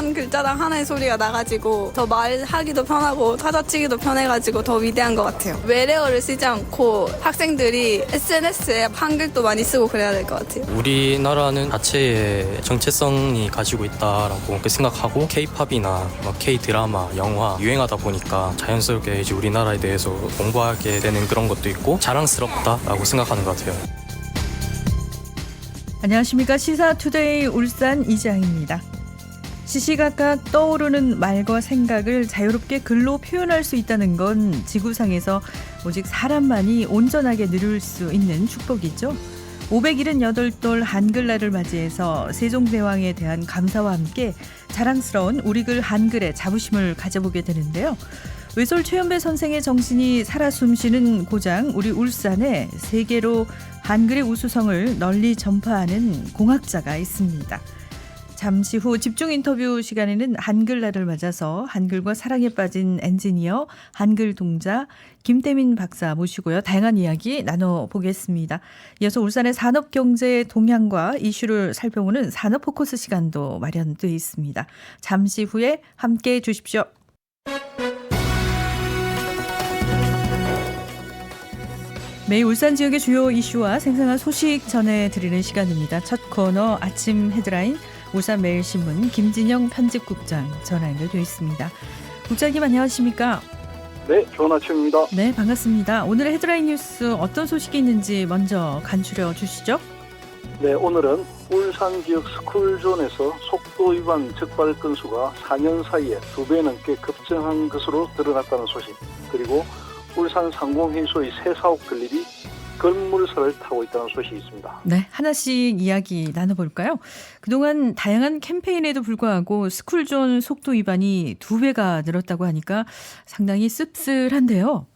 한 글자당 하나의 소리가 나가지고 더 말하기도 편하고 타자치기도 편해가지고 더 위대한 것 같아요. 외래어를 쓰지 않고 학생들이 SNS에 한글도 많이 쓰고 그래야 될 것 같아요. 우리나라는 자체의 정체성이 가지고 있다라고 생각하고 K-팝이나 K-드라마, 영화 유행하다 보니까 자연스럽게 이제 우리나라에 대해서 공부하게 되는 그런 것도 있고 자랑스럽다라고 생각하는 것 같아요. 안녕하십니까. 시사투데이 울산 이지아입니다. 시시각각 떠오르는 말과 생각을 자유롭게 글로 표현할 수 있다는 건 지구상에서 오직 사람만이 온전하게 누릴 수 있는 축복이죠. 578돌 한글날을 맞이해서 세종대왕에 대한 감사와 함께 자랑스러운 우리글 한글의 자부심을 가져보게 되는데요. 외솔 최연배 선생의 정신이 살아 숨쉬는 고장 우리 울산에 세계로 한글의 우수성을 널리 전파하는 공학자가 있습니다. 잠시 후 집중 인터뷰 시간에는 한글날을 맞아서 한글과 사랑에 빠진 엔지니어, 한글 동자 김태민 박사 모시고요. 다양한 이야기 나눠보겠습니다. 이어서 울산의 산업경제 동향과 이슈를 살펴보는 산업 포커스 시간도 마련되어 있습니다. 잠시 후에 함께해 주십시오. 매일 울산 지역의 주요 이슈와 생생한 소식 전해드리는 시간입니다. 첫 코너 아침 헤드라인 울산매일신문 김진영 편집국장 전화 연결되어 있습니다. 국장님 안녕하십니까? 네, 좋은 아침입니다. 네, 반갑습니다. 오늘의 헤드라인 뉴스 어떤 소식이 있는지 먼저 간추려 주시죠. 네, 오늘은 울산 지역 스쿨존에서 속도 위반 적발 건수가 4년 사이에 2배 넘게 급증한 것으로 드러났다는 소식, 그리고 울산 상공회의소의 새 사업 건립이 건물설을 타고 있다는 소식이 있습니다. 네, 하나씩 이야기 나눠볼까요? 그동안 다양한 캠페인에도 불구하고 스쿨존 속도 위반이 2배가 늘었다고 하니까 상당히 씁쓸한데요.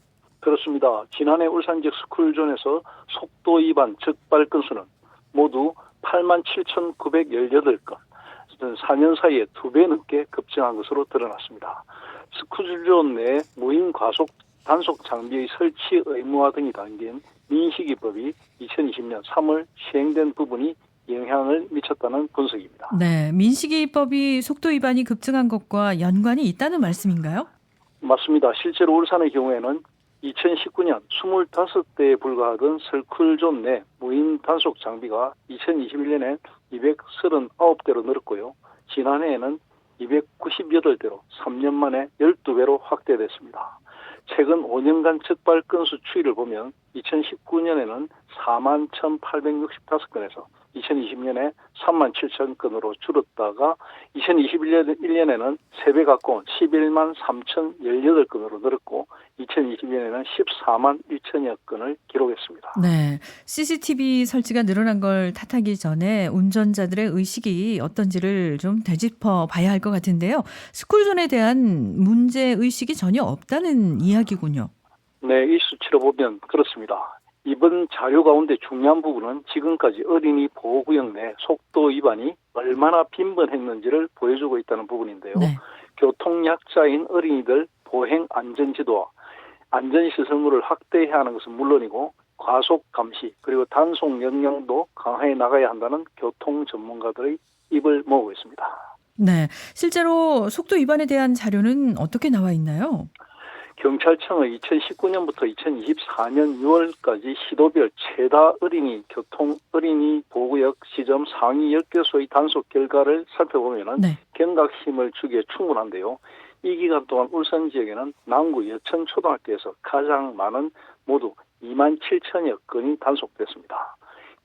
그렇습니다. 지난해 울산 지역 스쿨존에서 속도 위반 적발 건수는 모두 87,918건, 4년 사이에 2배 넘게 급증한 것으로 드러났습니다. 스쿨존 내 무인 과속 단속 장비의 설치 의무화 등이 담긴 민식이법이 2020년 3월 시행된 부분이 영향을 미쳤다는 분석입니다. 네, 민식이법이 속도 위반이 급증한 것과 연관이 있다는 말씀인가요? 맞습니다. 실제로 울산의 경우에는 2019년 25대에 불과하던 스쿨존 내 무인 단속 장비가 2021년에 239대로 늘었고요. 지난해에는 298대로 3년 만에 12배로 확대됐습니다. 최근 5년간 적발 건수 추이를 보면 2019년에는 41,865건에서 2020년에 37,000건으로 줄었다가 2021년에는 3배 가까운 11만 3,018건으로 늘었고 2020년에는 14만 1천여 건을 기록했습니다. 네, CCTV 설치가 늘어난 걸 탓하기 전에 운전자들의 의식이 어떤지를 좀 되짚어 봐야 할 것 같은데요. 스쿨존에 대한 문제의식이 전혀 없다는 이야기군요. 네, 이 수치로 보면 그렇습니다. 이번 자료 가운데 중요한 부분은 지금까지 어린이 보호구역 내 속도 위반이 얼마나 빈번했는지를 보여주고 있다는 부분인데요. 네. 교통약자인 어린이들 보행 안전지도와 안전시설물을 확대해야 하는 것은 물론이고 과속 감시 그리고 단속 역량도 강화해 나가야 한다는 교통 전문가들의 입을 모으고 있습니다. 네, 실제로 속도 위반에 대한 자료는 어떻게 나와 있나요? 경찰청의 2019년부터 2024년 6월까지 시도별 최다 어린이 보호구역 지점 상위 10개소의 단속 결과를 살펴보면 네. 경각심을 주기에 충분한데요. 이 기간 동안 울산 지역에는 남구 여천초등학교에서 가장 많은 모두 2만 7천여 건이 단속됐습니다.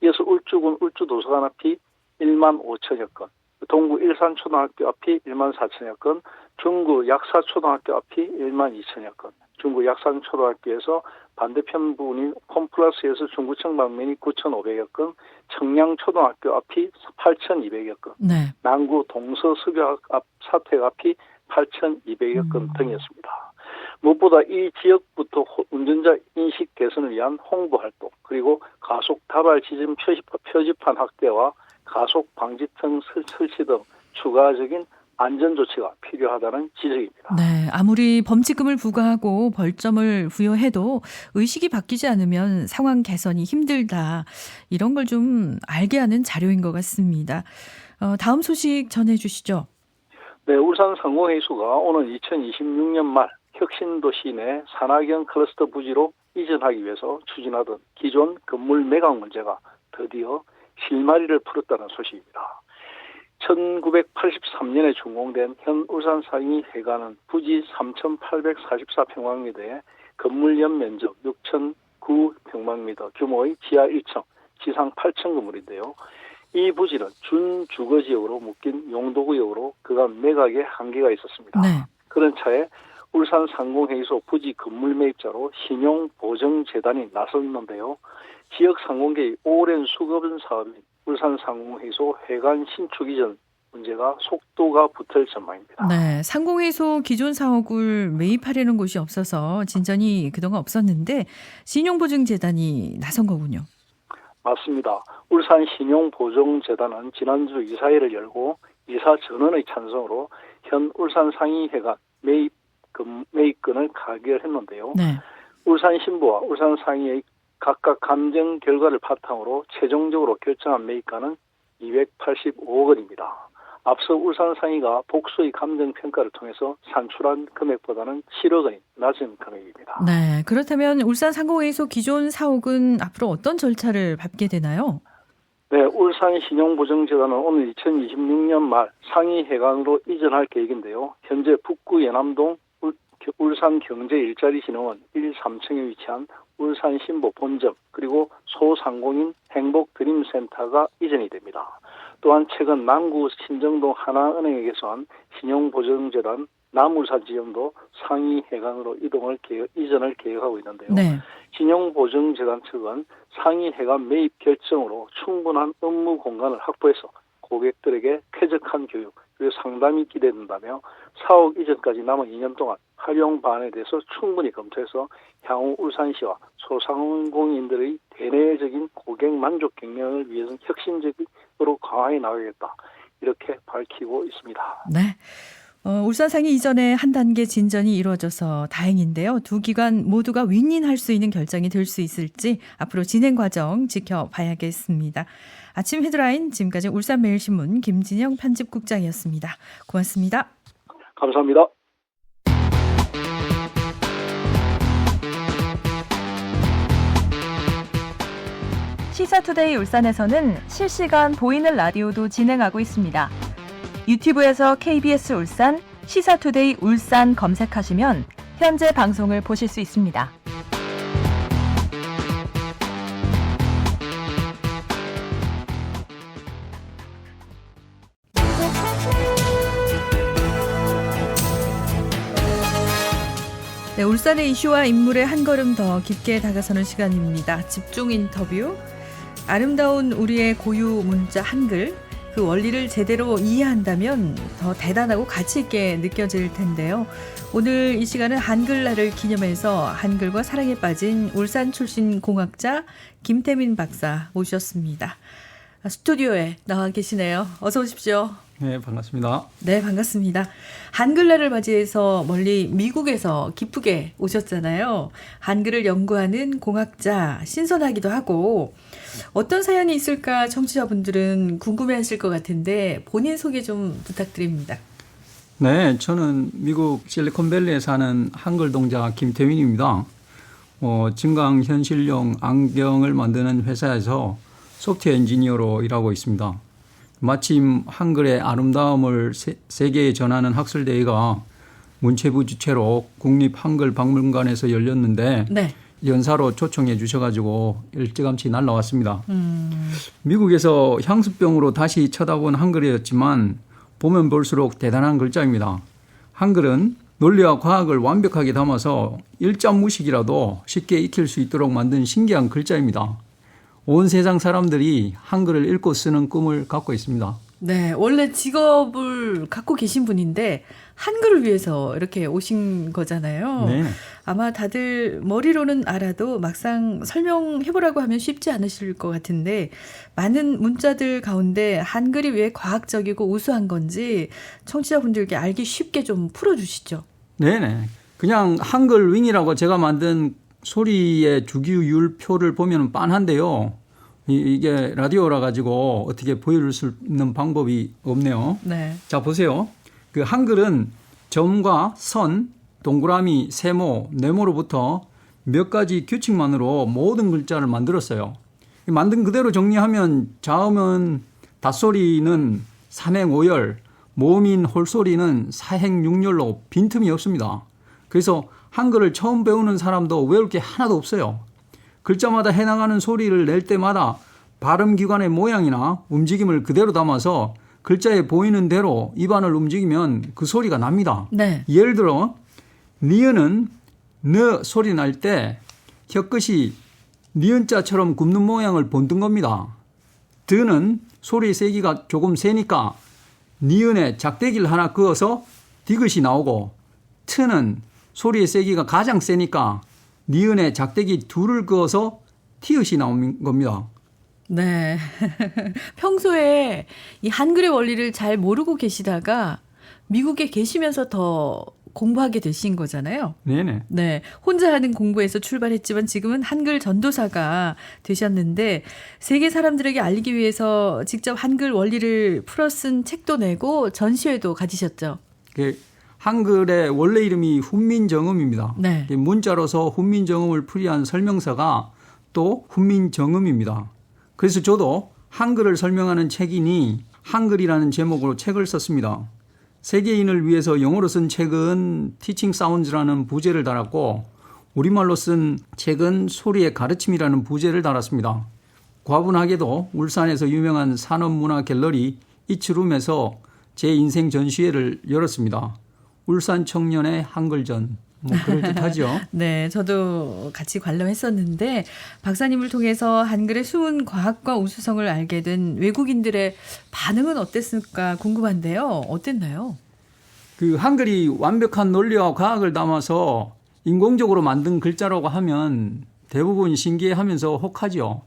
이어서 울주군 울주도서관 앞이 1만 5천여 건, 동구 일산초등학교 앞이 1만 4천여 건, 중구 약사초등학교 앞이 1만 2천여 건, 중구 약산초등학교에서 반대편 부분인 홈플러스에서 중구청 방면이 9,500여 건, 청량초등학교 앞이 8,200여 건, 네. 남구 동서습약 앞 사택 앞이 8,200여 건 등이었습니다. 무엇보다 이 지역부터 운전자 인식 개선을 위한 홍보 활동, 그리고 가속 다발 지점 표지판 확대와 가속 방지턱 설치 등 추가적인 안전조치가 필요하다는 지적입니다. 네, 아무리 범칙금을 부과하고 벌점을 부여해도 의식이 바뀌지 않으면 상황 개선이 힘들다. 이런 걸 좀 알게 하는 자료인 것 같습니다. 다음 소식 전해 주시죠. 네, 울산 상공회의소가 오는 2026년 말 혁신도시 내 산학형 클러스터 부지로 이전하기 위해서 추진하던 기존 건물 매각 문제가 드디어 실마리를 풀었다는 소식입니다. 1983년에 준공된 현 울산 상위 회관은 부지 3,844평방미터에 건물 연면적 6,009평방미터 규모의 지하 1층, 지상 8층 건물인데요. 이 부지는 준주거지역으로 묶인 용도구역으로 그간 매각에 한계가 있었습니다. 네. 그런 차에 울산 상공회의소 부지 건물 매입자로 신용보증재단이 나섰는데요. 지역 상공계의 오랜 수급은 사업인 울산 상공회의소 회관 신축 이전 문제가 속도가 붙을 전망입니다. 네, 상공회의소 기존 사옥을 매입하려는 곳이 없어서 진전이 그동안 없었는데 신용보증재단이 나선 거군요. 맞습니다. 울산 신용보증재단은 지난주 이사회를 열고 이사 전원의 찬성으로 현 울산 상위회관 매입건을 가결했는데요. 네. 울산 신부와 울산 상위의 각각 감정 결과를 바탕으로 최종적으로 결정한 매입가는 285억 원입니다. 앞서 울산 상위가 복수의 감정 평가를 통해서 산출한 금액보다는 7억 원이 낮은 금액입니다. 네, 그렇다면 울산 상공회의소 기존 사옥은 앞으로 어떤 절차를 밟게 되나요? 네, 울산 신용보증재단은 오늘 2026년 말 상위회관으로 이전할 계획인데요. 현재 북구 연암동 울산경제일자리진흥원 1, 3층에 위치한 울산 신보 본점 그리고 소상공인 행복드림센터가 이전이 됩니다. 또한 최근 남구 신정동 하나은행에 개소한 신용보증재단 남울산 지점도 상위회관으로 이전을 계획하고 있는데요. 네. 신용보증재단 측은 상위회관 매입 결정으로 충분한 업무 공간을 확보해서 고객들에게 쾌적한 교육 그리고 상담이 기대된다며 사옥 이전까지 남은 2년 동안 활용 방안에 대해서 충분히 검토해서 향후 울산시와 소상공인들의 대내적인 고객 만족 경영을 위해서 혁신적으로 강화해 나가겠다 이렇게 밝히고 있습니다. 네. 울산 상위 이전에 한 단계 진전이 이루어져서 다행인데요. 두 기관 모두가 윈윈할 수 있는 결정이 될 수 있을지 앞으로 진행 과정 지켜봐야겠습니다. 아침 헤드라인 지금까지 울산매일신문 김진영 편집국장이었습니다. 고맙습니다. 감사합니다. 시사투데이 울산에서는 실시간 보이는 라디오도 진행하고 있습니다. 유튜브에서 KBS 울산, 시사투데이 울산 검색하시면 현재 방송을 보실 수 있습니다. 네, 울산의 이슈와 인물에 한 걸음 더 깊게 다가서는 시간입니다. 집중 인터뷰. 아름다운 우리의 고유 문자 한글. 그 원리를 제대로 이해한다면 더 대단하고 가치 있게 느껴질 텐데요. 오늘 이 시간은 한글날을 기념해서 한글과 사랑에 빠진 울산 출신 공학자 김태민 박사 모셨습니다. 스튜디오에 나와 계시네요. 어서 오십시오. 네, 반갑습니다. 네, 반갑습니다. 한글날을 맞이해서 멀리 미국에서 기쁘게 오셨잖아요. 한글을 연구하는 공학자, 신선하기도 하고 어떤 사연이 있을까 청취자분들은 궁금해하실 것 같은데 본인 소개 좀 부탁드립니다. 네, 저는 미국 실리콘밸리에 사는 한글 동자 김태민입니다. 증강 현실용 안경을 만드는 회사에서 소프트웨어 엔지니어로 일하고 있습니다. 마침 한글의 아름다움을 세계에 전하는 학술대회가 문체부 주최로 국립한글박물관에서 열렸는데 네. 연사로 초청해 주셔가지고 일찌감치 날라왔습니다. 미국에서 향수병으로 다시 쳐다본 한글이었지만 보면 볼수록 대단한 글자입니다. 한글은 논리와 과학을 완벽하게 담아서 일자무식이라도 쉽게 익힐 수 있도록 만든 신기한 글자입니다. 온 세상 사람들이 한글을 읽고 쓰는 꿈을 갖고 있습니다. 네, 원래 직업을 갖고 계신 분인데 한글을 위해서 이렇게 오신 거잖아요. 네. 아마 다들 머리로는 알아도 막상 설명해보라고 하면 쉽지 않으실 것 같은데 많은 문자들 가운데 한글이 왜 과학적이고 우수한 건지 청취자분들께 알기 쉽게 좀 풀어주시죠. 네네. 그냥 한글 윙이라고 제가 만든 소리의 주기율표를 보면 빤한데요. 이게 라디오라 가지고 어떻게 보여줄 수 있는 방법이 없네요. 네. 자, 보세요. 그 한글은 점과 선, 동그라미, 세모, 네모로부터 몇 가지 규칙만으로 모든 글자를 만들었어요. 만든 그대로 정리하면 자음은 닷소리는 삼행오열, 모음인 홀소리는 사행육열로 빈틈이 없습니다. 그래서 한글을 처음 배우는 사람도 외울 게 하나도 없어요. 글자마다 해당하는 소리를 낼 때마다 발음기관의 모양이나 움직임을 그대로 담아서 글자에 보이는 대로 입안을 움직이면 그 소리가 납니다. 네. 예를 들어 니은은 느 소리 날 때 혀끝이 니은자처럼 굽는 모양을 본뜬 겁니다. 드는 소리의 세기가 조금 세니까 니은에 작대기를 하나 그어서 디귿이 나오고, 트는 소리의 세기가 가장 세니까 니은에 작대기 둘을 그어서 티읕이 나오는 겁니다. 네. 평소에 이 한글의 원리를 잘 모르고 계시다가 미국에 계시면서 더 공부하게 되신 거잖아요. 네네. 네. 혼자 하는 공부에서 출발했지만 지금은 한글 전도사가 되셨는데 세계 사람들에게 알리기 위해서 직접 한글 원리를 풀어 쓴 책도 내고 전시회도 가지셨죠. 그 한글의 원래 이름이 훈민정음입니다. 네. 문자로서 훈민정음을 풀이한 설명서가 또 훈민정음입니다. 그래서 저도 한글을 설명하는 책이니 한글이라는 제목으로 책을 썼습니다. 세계인을 위해서 영어로 쓴 책은 티칭 사운드라는 부제를 달았고, 우리말로 쓴 책은 소리의 가르침이라는 부제를 달았습니다. 과분하게도 울산에서 유명한 산업문화 갤러리 이츠룸에서 제 인생 전시회를 열었습니다. 울산 청년의 한글전. 뭐 그럴듯하죠. 네, 저도 같이 관람했었는데 박사님을 통해서 한글의 숨은 과학과 우수성을 알게 된 외국인들의 반응은 어땠을까 궁금한데요. 어땠나요? 그 한글이 완벽한 논리와 과학을 담아서 인공적으로 만든 글자라고 하면 대부분 신기해하면서 혹하죠.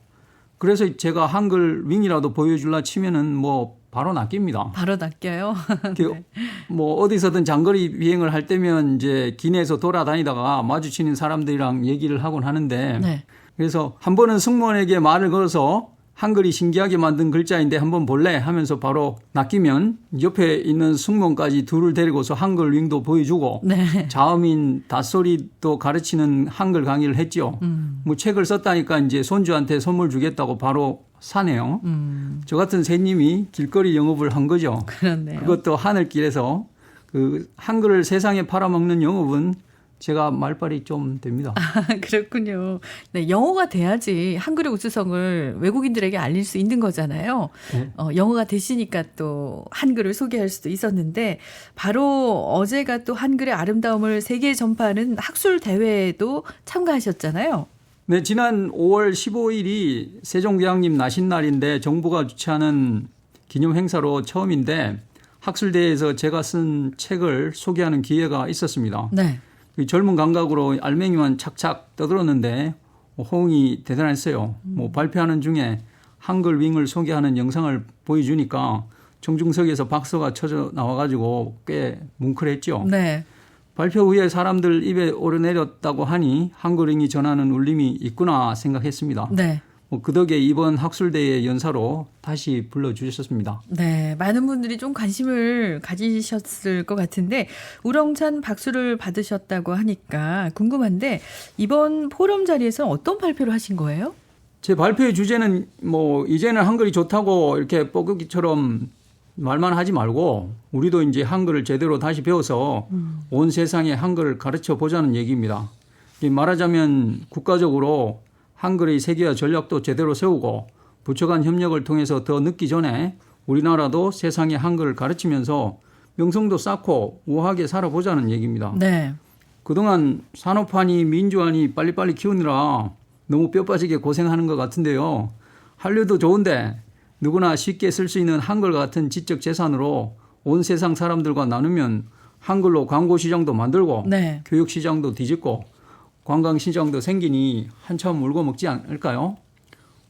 그래서 제가 한글 윙이라도 보여줄라 치면은 뭐 바로 낚입니다. 바로 낚여요. 네. 뭐 어디서든 장거리 비행을 할 때면 이제 기내에서 돌아다니다가 마주치는 사람들이랑 얘기를 하곤 하는데, 네. 그래서 한 번은 승무원에게 말을 걸어서 한글이 신기하게 만든 글자인데 한번 볼래 하면서 바로 낚이면 옆에 있는 승무원까지 둘을 데리고서 한글 윙도 보여주고, 네. 자음인 닷소리도 가르치는 한글 강의를 했죠. 뭐 책을 썼다니까 이제 손주한테 선물 주겠다고 바로 사네요. 저 같은 새님이 길거리 영업을 한 거죠. 그렇네요. 그것도 하늘길에서. 그 한글을 세상에 팔아먹는 영업은 제가 말빨이 좀 됩니다. 그렇군요. 네, 영어가 돼야지 한글의 우수성을 외국인들에게 알릴 수 있는 거잖아요. 네. 영어가 되시니까 또 한글을 소개할 수도 있었는데 바로 어제가 또 한글의 아름다움을 세계에 전파하는 학술 대회에도 참가하셨잖아요. 네, 지난 5월 15일이 세종대왕님 나신날인데 정부가 주최하는 기념 행사로 처음인데 학술대회에서 제가 쓴 책을 소개하는 기회가 있었습니다. 네. 젊은 감각으로 알맹이만 착착 떠들었는데 호응이 대단했어요. 뭐 발표하는 중에 한글 윙을 소개하는 영상을 보여주니까 정중석에서 박수가 쳐져 나와가지고 꽤 뭉클했죠. 네. 발표 후에 사람들 입에 오르내렸다고 하니 한글 윙이 전하는 울림이 있구나 생각했습니다. 네. 그 덕에 이번 학술대회 연사로 다시 불러주셨습니다. 네, 많은 분들이 좀 관심을 가지셨을 것 같은데 우렁찬 박수를 받으셨다고 하니까 궁금한데 이번 포럼 자리에서 어떤 발표를 하신 거예요? 제 발표의 주제는 뭐 이제는 한글이 좋다고 이렇게 뻐꾸기처럼 말만 하지 말고 우리도 이제 한글을 제대로 다시 배워서 온 세상에 한글을 가르쳐 보자는 얘기입니다. 말하자면 국가적으로 한글의 세계화 전략도 제대로 세우고 부처 간 협력을 통해서 더 늦기 전에 우리나라도 세상에 한글을 가르치면서 명성도 쌓고 우아하게 살아보자는 얘기입니다. 네. 그동안 산업화니 민주화니 빨리빨리 키우느라 너무 뼈 빠지게 고생하는 것 같은데요. 한류도 좋은데 누구나 쉽게 쓸 수 있는 한글 같은 지적 재산으로 온 세상 사람들과 나누면 한글로 광고 시장도 만들고 네. 교육 시장도 뒤집고 관광 시장도 생기니 한참 울고 먹지 않을까요?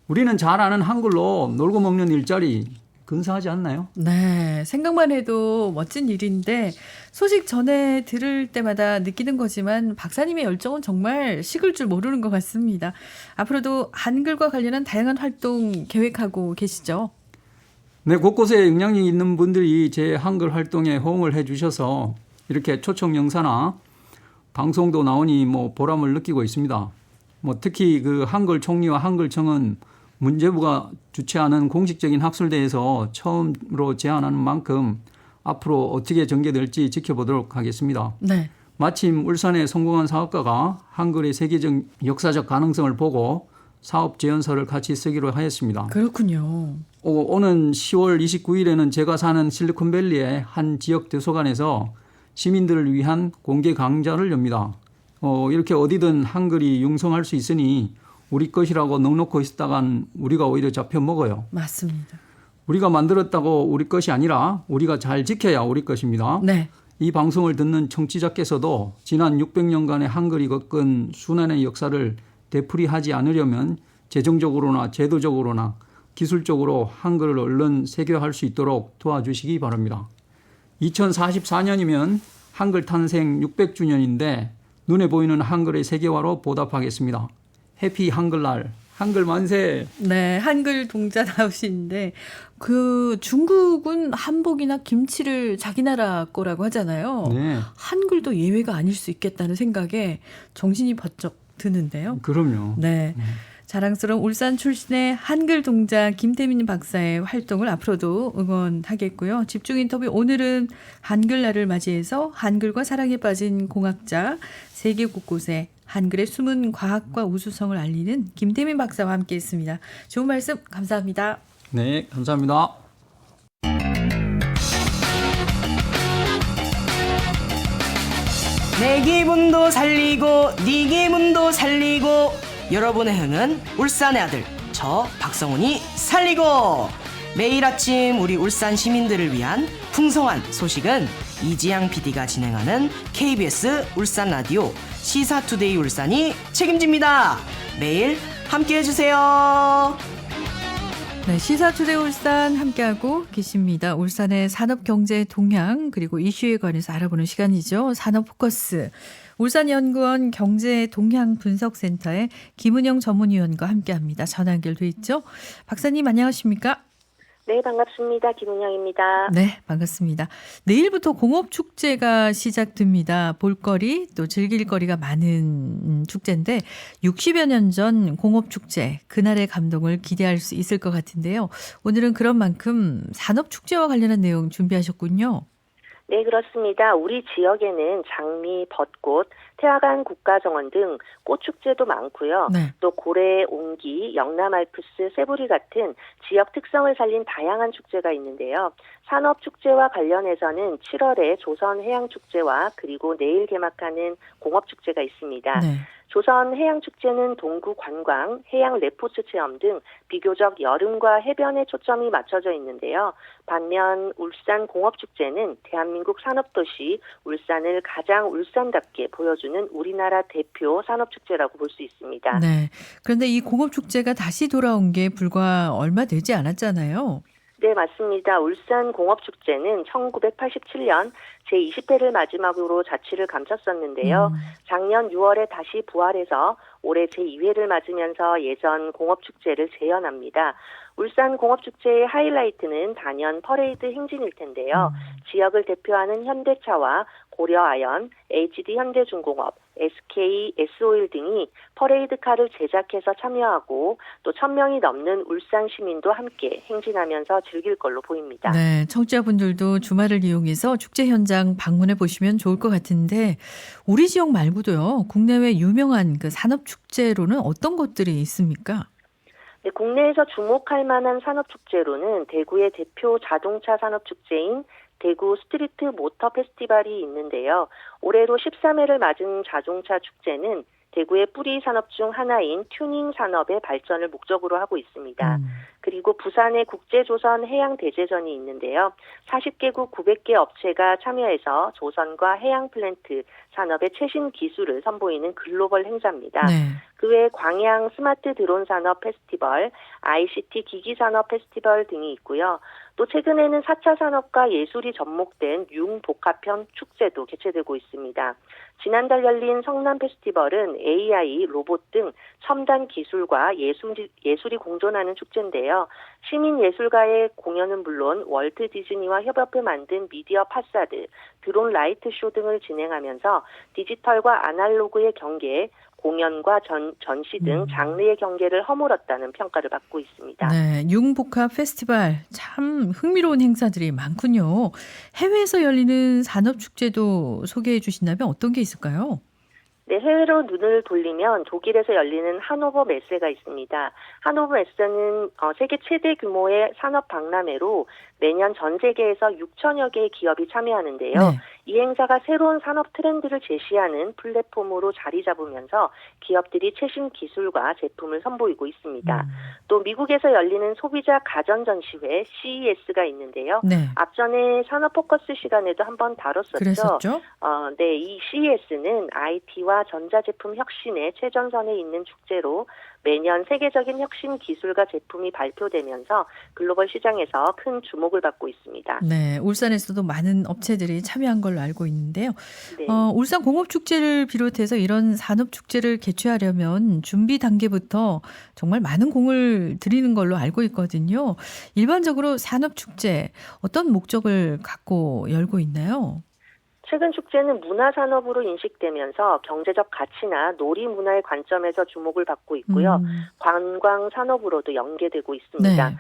우리는 잘 아는 한글로 놀고 먹는 일자리 근사하지 않나요? 네, 생각만 해도 멋진 일인데 소식 전해 들을 때마다 느끼는 거지만 박사님의 열정은 정말 식을 줄 모르는 것 같습니다. 앞으로도 한글과 관련한 다양한 활동 계획하고 계시죠? 네, 곳곳에 영향력 있는 분들이 제 한글 활동에 호응을 해 주셔서 이렇게 초청 영사나 방송도 나오니 보람을 느끼고 있습니다. 특히 그 한글 총리와 한글청은 문재부가 주최하는 공식적인 학술대회에서 처음으로 제안하는 만큼 앞으로 어떻게 전개될지 지켜보도록 하겠습니다. 네. 마침 울산에 성공한 사업가가 한글의 세계적 역사적 가능성을 보고 사업 제안서를 같이 쓰기로 하였습니다. 그렇군요. 오는 10월 29일에는 제가 사는 실리콘밸리의 한 지역 도서관에서 시민들을 위한 공개 강좌를 엽니다. 이렇게 어디든 한글이 융성할 수 있으니 우리 것이라고 넉넉히 있다간 우리가 오히려 잡혀 먹어요. 맞습니다. 우리가 만들었다고 우리 것이 아니라 우리가 잘 지켜야 우리 것입니다. 네. 이 방송을 듣는 청취자께서도 지난 600년간의 한글이 겪은 순환의 역사를 되풀이하지 않으려면 재정적으로나 제도적으로나 기술적으로 한글을 얼른 세계화할 수 있도록 도와주시기 바랍니다. 2044년이면 한글 탄생 600주년인데 눈에 보이는 한글의 세계화로 보답하겠습니다. 해피 한글날, 한글 만세. 네, 한글 동자 나오시는데 중국은 한복이나 김치를 자기 나라 거라고 하잖아요. 네, 한글도 예외가 아닐 수 있겠다는 생각에 정신이 번쩍 드는데요. 그럼요. 네. 자랑스러운 울산 출신의 한글 동자 김태민 박사의 활동을 앞으로도 응원하겠고요. 집중 인터뷰 오늘은 한글날을 맞이해서 한글과 사랑에 빠진 공학자, 세계 곳곳에 한글의 숨은 과학과 우수성을 알리는 김태민 박사와 함께했습니다. 좋은 말씀 감사합니다. 네, 감사합니다. 내 기분도 살리고 네 기분도 살리고 여러분의 흥은 울산의 아들 저 박성훈이 살리고 매일 아침 우리 울산 시민들을 위한 풍성한 소식은 이지양 PD가 진행하는 KBS 울산 라디오 시사투데이 울산이 책임집니다. 매일 함께해 주세요. 네, 시사투데이 울산 함께하고 계십니다. 울산의 산업경제 동향 그리고 이슈에 관해서 알아보는 시간이죠. 산업포커스. 울산연구원 경제동향분석센터의 김은영 전문위원과 함께합니다. 전화 연결돼 있죠. 박사님 안녕하십니까? 네, 반갑습니다. 김은영입니다. 네, 반갑습니다. 내일부터 공업축제가 시작됩니다. 볼거리 또 즐길거리가 많은 축제인데 60여 년 전 공업축제 그날의 감동을 기대할 수 있을 것 같은데요. 오늘은 그런 만큼 산업축제와 관련한 내용 준비하셨군요. 네, 그렇습니다. 우리 지역에는 장미, 벚꽃, 태화강 국가정원 등 꽃축제도 많고요. 네. 또 고래, 옹기, 영남알프스, 세부리 같은 지역 특성을 살린 다양한 축제가 있는데요. 산업축제와 관련해서는 7월에 조선해양축제와 그리고 내일 개막하는 공업축제가 있습니다. 네. 조선해양축제는 동구 관광, 해양 레포츠 체험 등 비교적 여름과 해변에 초점이 맞춰져 있는데요. 반면 울산 공업축제는 대한민국 산업도시 울산을 가장 울산답게 보여주는 우리나라 대표 산업축제라고 볼 수 있습니다. 네. 그런데 이 공업축제가 다시 돌아온 게 불과 얼마 되지 않았잖아요. 네, 맞습니다. 울산 공업축제는 1987년 제20회를 마지막으로 자취를 감췄었는데요. 작년 6월에 다시 부활해서 올해 제2회를 맞으면서 예전 공업축제를 재현합니다. 울산 공업축제의 하이라이트는 단연 퍼레이드 행진일 텐데요. 지역을 대표하는 현대차와 고려아연, HD현대중공업, SK, S오일 등이 퍼레이드카를 제작해서 참여하고 또 1,000명이 넘는 울산 시민도 함께 행진하면서 즐길 걸로 보입니다. 네, 청취자분들도 주말을 이용해서 축제 현장 방문해 보시면 좋을 것 같은데 우리 지역 말고도요. 국내외 유명한 그 산업축제로는 어떤 것들이 있습니까? 네, 국내에서 주목할 만한 산업축제로는 대구의 대표 자동차 산업축제인 대구 스트리트 모터 페스티벌이 있는데요. 올해로 13회를 맞은 자동차 축제는 대구의 뿌리 산업 중 하나인 튜닝 산업의 발전을 목적으로 하고 있습니다. 그리고 부산의 국제조선 해양대제전이 있는데요. 40개국 900개 업체가 참여해서 조선과 해양 플랜트 산업의 최신 기술을 선보이는 글로벌 행사입니다. 네. 그 외에 광양 스마트 드론 산업 페스티벌, ICT 기기 산업 페스티벌 등이 있고요. 또 최근에는 4차 산업과 예술이 접목된 융복합형 축제도 개최되고 있습니다. 지난달 열린 성남 페스티벌은 AI, 로봇 등 첨단 기술과 예술이 공존하는 축제인데요. 시민 예술가의 공연은 물론 월트 디즈니와 협업해 만든 미디어 파사드, 드론 라이트 쇼 등을 진행하면서 디지털과 아날로그의 경계, 공연과 전시 등 장르의 경계를 허물었다는 평가를 받고 있습니다. 네, 융복합 페스티벌 참 흥미로운 행사들이 많군요. 해외에서 열리는 산업축제도 소개해 주신다면 어떤 게 있을까요? 네, 해외로 눈을 돌리면 독일에서 열리는 하노버 메세가 있습니다. 하노버 메세는 세계 최대 규모의 산업 박람회로 매년 전 세계에서 6천여 개의 기업이 참여하는데요. 네. 이 행사가 새로운 산업 트렌드를 제시하는 플랫폼으로 자리 잡으면서 기업들이 최신 기술과 제품을 선보이고 있습니다. 또 미국에서 열리는 소비자 가전 전시회 CES가 있는데요. 네. 앞전에 산업 포커스 시간에도 한번 다뤘었죠. 그랬었죠? 네, 이 CES는 IT와 전자제품 혁신의 최전선에 있는 축제로 매년 세계적인 혁신 기술과 제품이 발표되면서 글로벌 시장에서 큰 주목을 받고 있습니다. 네, 울산에서도 많은 업체들이 참여한 걸로 알고 있는데요. 네. 울산 공업축제를 비롯해서 이런 산업축제를 개최하려면 준비 단계부터 정말 많은 공을 들이는 걸로 알고 있거든요. 일반적으로 산업축제 어떤 목적을 갖고 열고 있나요? 최근 축제는 문화산업으로 인식되면서 경제적 가치나 놀이문화의 관점에서 주목을 받고 있고요. 관광산업으로도 연계되고 있습니다. 네.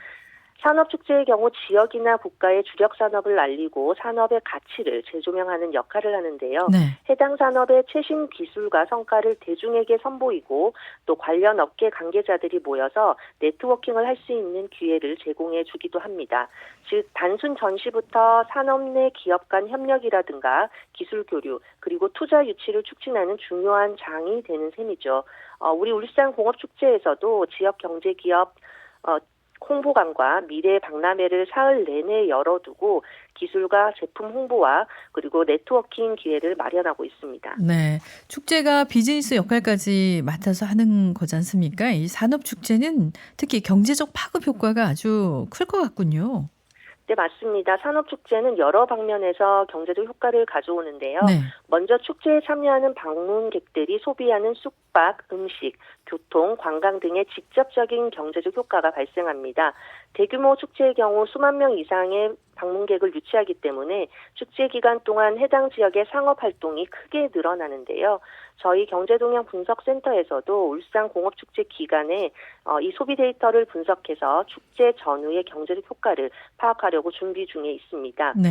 산업축제의 경우 지역이나 국가의 주력 산업을 알리고 산업의 가치를 재조명하는 역할을 하는데요. 네. 해당 산업의 최신 기술과 성과를 대중에게 선보이고 또 관련 업계 관계자들이 모여서 네트워킹을 할 수 있는 기회를 제공해 주기도 합니다. 즉 단순 전시부터 산업 내 기업 간 협력이라든가 기술 교류 그리고 투자 유치를 촉진하는 중요한 장이 되는 셈이죠. 우리 울산 공업축제에서도 지역 경제기업 홍보관과 미래 박람회를 사흘 내내 열어두고 기술과 제품 홍보와 그리고 네트워킹 기회를 마련하고 있습니다. 네, 축제가 비즈니스 역할까지 맡아서 하는 거지 않습니까? 이 산업축제는 특히 경제적 파급 효과가 아주 클 것 같군요. 네, 맞습니다. 산업축제는 여러 방면에서 경제적 효과를 가져오는데요. 네. 먼저 축제에 참여하는 방문객들이 소비하는 숙박, 음식, 교통, 관광 등의 직접적인 경제적 효과가 발생합니다. 대규모 축제의 경우 수만 명 이상의 방문객을 유치하기 때문에 축제 기간 동안 해당 지역의 상업활동이 크게 늘어나는데요. 저희 경제동향 분석센터에서도 울산 공업축제 기간에 이 소비 데이터를 분석해서 축제 전후의 경제적 효과를 파악하려고 준비 중에 있습니다. 네.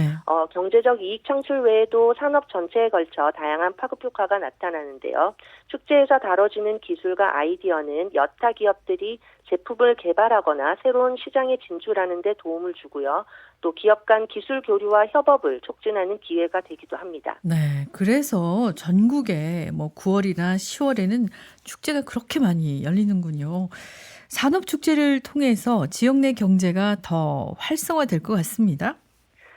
경제적 이익 창출 외에도 산업 전체에 걸쳐 다양한 파급 효과가 나타나는데요. 축제에서 다뤄지는 기술과 아이디어는 여타 기업들이 제품을 개발하거나 새로운 시장에 진출하는 데 도움을 주고요. 또 기업 간 기술 교류와 협업을 촉진하는 기회가 되기도 합니다. 네, 그래서 전국에 9월이나 10월에는 축제가 그렇게 많이 열리는군요. 산업축제를 통해서 지역 내 경제가 더 활성화될 것 같습니다.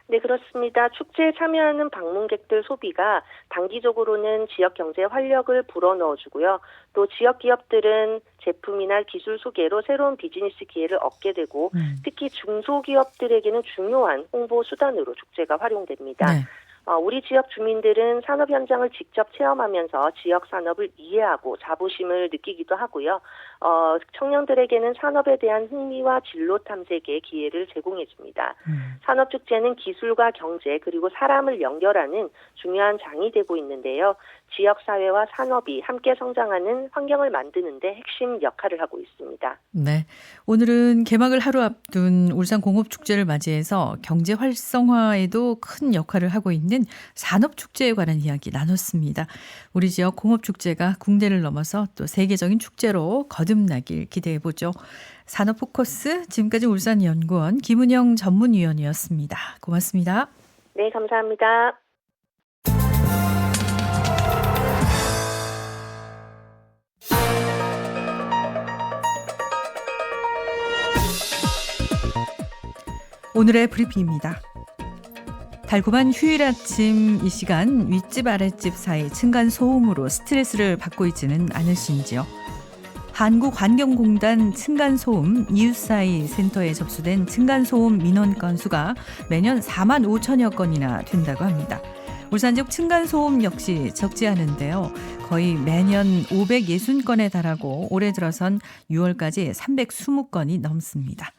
네, 그렇습니다. 축제에 참여하는 방문객들 소비가 단기적으로는 지역 경제에 활력을 불어넣어주고요. 또 지역 기업들은 제품이나 기술 소개로 새로운 비즈니스 기회를 얻게 되고 특히 중소기업들에게는 중요한 홍보 수단으로 축제가 활용됩니다. 네. 우리 지역 주민들은 산업 현장을 직접 체험하면서 지역 산업을 이해하고 자부심을 느끼기도 하고요. 청년들에게는 산업에 대한 흥미와 진로 탐색의 기회를 제공해 줍니다. 산업축제는 기술과 경제 그리고 사람을 연결하는 중요한 장이 되고 있는데요. 지역사회와 산업이 함께 성장하는 환경을 만드는 데 핵심 역할을 하고 있습니다. 네, 오늘은 개막을 하루 앞둔 울산공업축제를 맞이해서 경제 활성화에도 큰 역할을 하고 있는 산업축제에 관한 이야기 나눴습니다. 우리 지역 공업축제가 국내를 넘어서 또 세계적인 축제로 거듭나길 기대해보죠. 산업포커스 지금까지 울산연구원 김은영 전문위원이었습니다. 고맙습니다. 네, 감사합니다. 오늘의 브리핑입니다. 달콤한 휴일 아침 이 시간 윗집 아랫집 사이 층간 소음으로 스트레스를 받고 있지는 않으신지요? 한국환경공단 층간소음 이웃사이 센터에 접수된 층간소음 민원 건수가 매년 4만 5천여 건이나 된다고 합니다. 울산 지역 층간소음 역시 적지 않은데요. 거의 매년 560건에 달하고 올해 들어선 6월까지 320건이 넘습니다.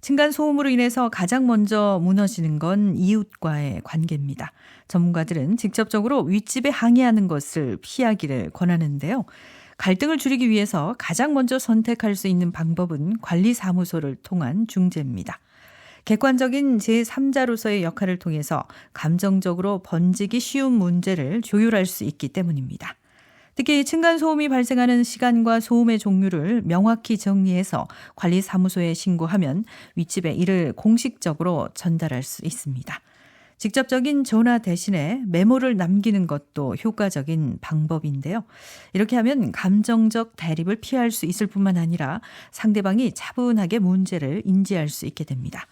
층간소음으로 인해서 가장 먼저 무너지는 건 이웃과의 관계입니다. 전문가들은 직접적으로 윗집에 항의하는 것을 피하기를 권하는데요. 갈등을 줄이기 위해서 가장 먼저 선택할 수 있는 방법은 관리사무소를 통한 중재입니다. 객관적인 제3자로서의 역할을 통해서 감정적으로 번지기 쉬운 문제를 조율할 수 있기 때문입니다. 특히 층간소음이 발생하는 시간과 소음의 종류를 명확히 정리해서 관리사무소에 신고하면 윗집에 이를 공식적으로 전달할 수 있습니다. 직접적인 전화 대신에 메모를 남기는 것도 효과적인 방법인데요. 이렇게 하면 감정적 대립을 피할 수 있을 뿐만 아니라 상대방이 차분하게 문제를 인지할 수 있게 됩니다.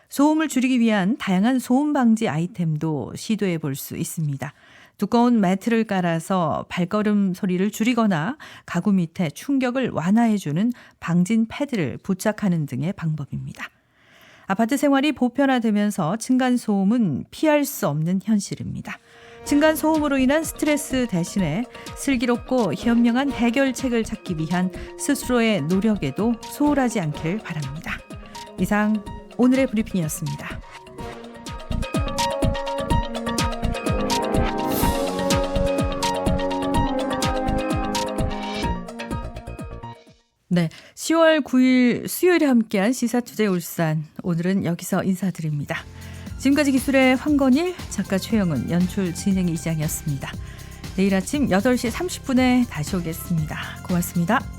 소음을 줄이기 위한 다양한 소음 방지 아이템도 시도해 볼 수 있습니다. 두꺼운 매트를 깔아서 발걸음 소리를 줄이거나 가구 밑에 충격을 완화해주는 방진 패드를 부착하는 등의 방법입니다. 아파트 생활이 보편화되면서 층간소음은 피할 수 없는 현실입니다. 층간소음으로 인한 스트레스 대신에 슬기롭고 현명한 해결책을 찾기 위한 스스로의 노력에도 소홀하지 않기를 바랍니다. 이상 오늘의 브리핑이었습니다. 네, 10월 9일 수요일에 함께한 시사투데이 울산. 오늘은 여기서 인사드립니다. 지금까지 기술의 황건일, 작가 최영은, 연출 진행의 이장이었습니다. 내일 아침 8시 30분에 다시 오겠습니다. 고맙습니다.